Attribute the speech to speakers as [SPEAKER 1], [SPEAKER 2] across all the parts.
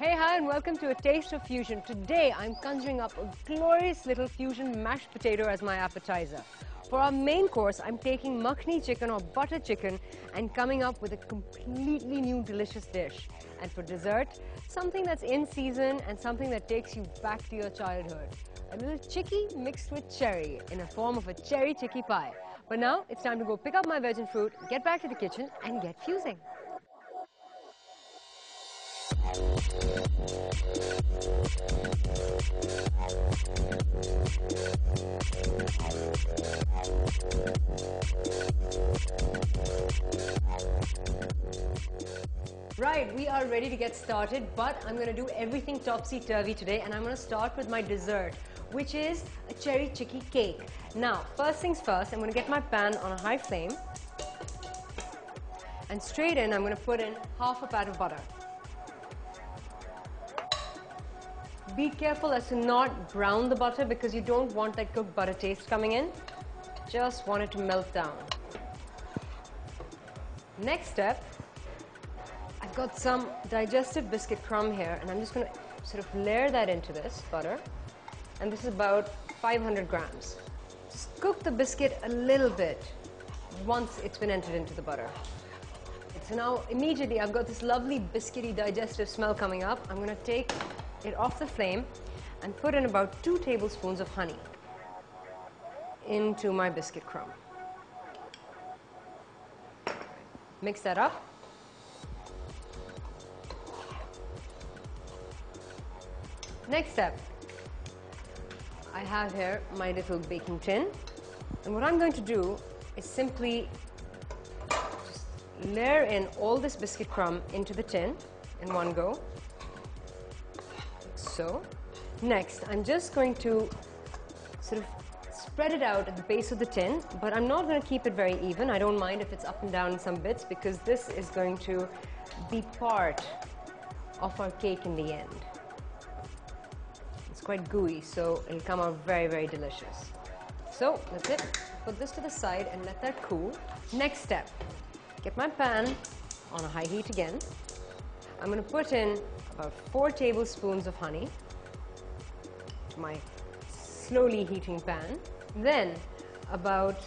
[SPEAKER 1] Hey, hi, and welcome to A Taste of Fusion. Today, I'm conjuring up a glorious little fusion mashed potato as my appetizer. For our main course, I'm taking makhni chicken or butter chicken and coming up with a completely new delicious dish. And for dessert, something that's in season and something that takes you back to your childhood. A little chicky mixed with cherry in a form of a cherry chicky pie. But now, it's time to go pick up my veg and fruit, get back to the kitchen, and get fusing. Right, we are ready to get started, but I'm going to do everything topsy-turvy today, and I'm going to start with my dessert, which is a cherry chicky cake. Now, first things first, I'm going to get my pan on a high flame, and straight in, I'm going to put in half a pat of butter. Be careful as to not brown the butter because you don't want that cooked butter taste coming in. Just want it to melt down. Next step, I've got some digestive biscuit crumb here, and I'm just going to sort of layer that into this butter. And this is about 500 grams. Just cook the biscuit a little bit once it's been entered into the butter. So now immediately I've got this lovely biscuity digestive smell coming up. I'm going to take it off the flame and put in about 2 tablespoons of honey into my biscuit crumb. Mix that up. Next step, I have here my little baking tin, and what I'm going to do is simply just layer in all this biscuit crumb into the tin in one go. So, next, I'm just going to sort of spread it out at the base of the tin, but I'm not going to keep it very even. I don't mind if it's up and down in some bits because this is going to be part of our cake in the end. It's quite gooey, so it'll come out very, very delicious. So, that's it. Put this to the side and let that cool. Next step, get my pan on a high heat again. I'm going to put in about 4 tablespoons of honey to my slowly heating pan. Then about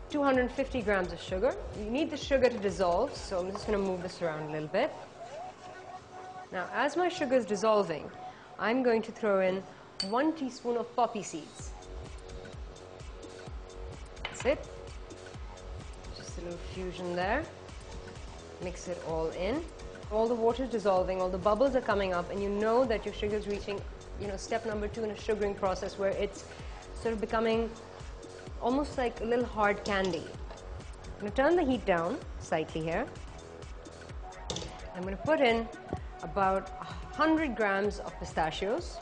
[SPEAKER 1] 250 grams of sugar. You need the sugar to dissolve, so I'm just going to move this around a little bit. Now, as my sugar is dissolving, I'm going to throw in 1 teaspoon of poppy seeds. That's it. Just a little fusion there. Mix it all in. All the water is dissolving, all the bubbles are coming up, and you know that your sugar is reaching, step number 2 in a sugaring process where it's sort of becoming almost like a little hard candy. I'm going to turn the heat down slightly here. I'm going to put in about 100 grams of pistachios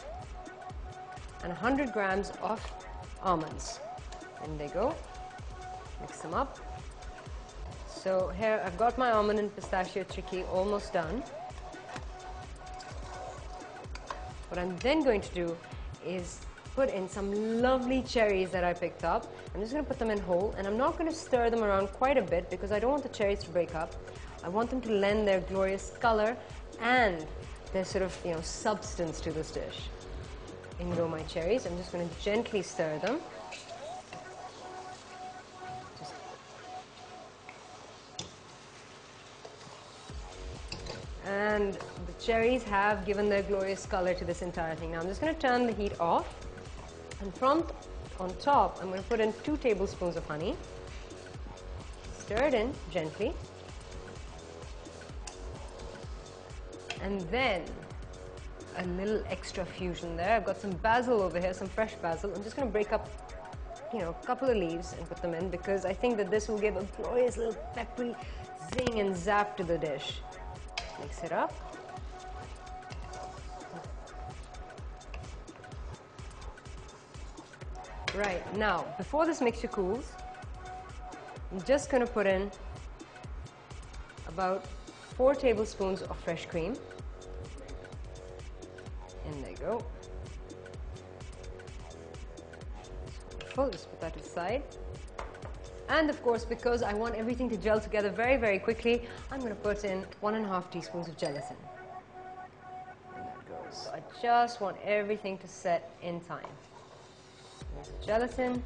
[SPEAKER 1] and 100 grams of almonds. In they go. Mix them up. So here I've got my almond and pistachio chicky almost done. What I'm then going to do is put in some lovely cherries that I picked up. I'm just going to put them in whole, and I'm not going to stir them around quite a bit because I don't want the cherries to break up. I want them to lend their glorious color and their sort of, substance to this dish. In go my cherries. I'm just going to gently stir them. And the cherries have given their glorious color to this entire thing. Now I'm just going to turn the heat off, and from on top I'm going to put in 2 tablespoons of honey. Stir it in gently, and then a little extra fusion there. I've got some basil over here, some fresh basil. I'm just going to break up a couple of leaves and put them in because I think that this will give a glorious little peppery zing and zap to the dish. Mix it up. Right, now, before this mixture cools, I'm just going to put in about 4 tablespoons of fresh cream. In they go. Wonderful, just put that aside. And of course, because I want everything to gel together very, very quickly, I'm going to put in 1.5 teaspoons of gelatin. So I just want everything to set in time. There's the gelatin,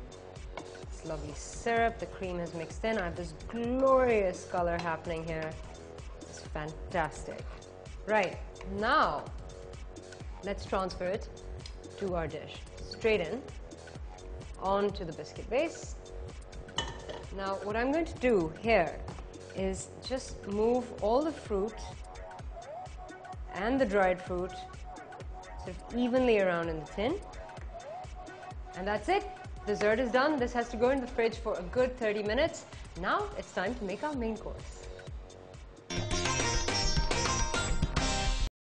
[SPEAKER 1] this lovely syrup, the cream has mixed in. I have this glorious color happening here. It's fantastic. Right, now let's transfer it to our dish. Straight in, onto the biscuit base. Now what I'm going to do here is just move all the fruit and the dried fruit sort of evenly around in the tin. And that's it. Dessert is done. This has to go in the fridge for a good 30 minutes. Now it's time to make our main course.